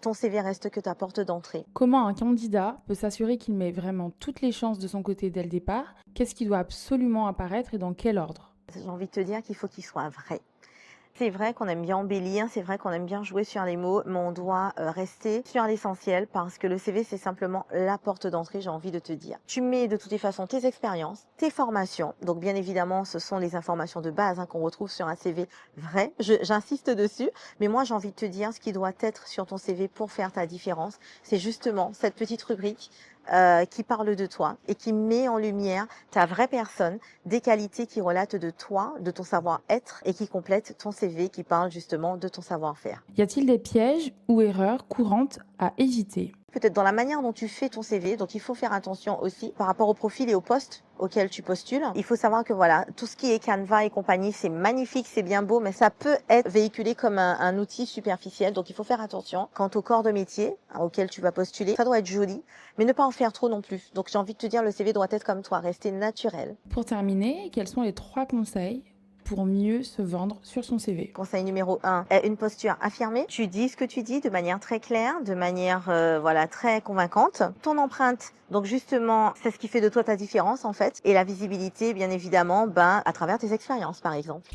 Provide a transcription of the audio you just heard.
ton CV reste que ta porte d'entrée. Comment un candidat peut s'assurer qu'il met vraiment toutes les chances de son côté dès le départ? Qu'est-ce qui doit absolument apparaître et dans quel ordre? J'ai envie de te dire qu'il faut qu'il soit vrai. C'est vrai qu'on aime bien embellir, c'est vrai qu'on aime bien jouer sur les mots, mais on doit rester sur l'essentiel parce que le CV, c'est simplement la porte d'entrée, j'ai envie de te dire. Tu mets de toutes les façons tes expériences, tes formations. Donc bien évidemment, ce sont les informations de base qu'on retrouve sur un CV vrai. J'insiste dessus, mais moi j'ai envie de te dire ce qui doit être sur ton CV pour faire ta différence, c'est justement cette petite rubrique qui parle de toi et qui met en lumière ta vraie personne, des qualités qui relatent de toi, de ton savoir-être et qui complètent ton CV qui parle justement de ton savoir-faire. Y a-t-il des pièges ou erreurs courantes à éviter? Peut-être dans la manière dont tu fais ton CV, donc il faut faire attention aussi par rapport au profil et au poste auquel tu postules. Il faut savoir que voilà, tout ce qui est Canva et compagnie, c'est magnifique, c'est bien beau, mais ça peut être véhiculé comme un outil superficiel. Donc il faut faire attention. Quant au corps de métier auquel tu vas postuler, ça doit être joli, mais ne pas en faire trop non plus. Donc j'ai envie de te dire, le CV doit être comme toi, rester naturel. Pour terminer, quels sont les 3 conseils pour mieux se vendre sur son CV? Conseil numéro 1, une posture affirmée. Tu dis ce que tu dis de manière très claire, de manière voilà très convaincante. Ton empreinte, donc justement, c'est ce qui fait de toi ta différence en fait. Et la visibilité, bien évidemment, à travers tes expériences par exemple.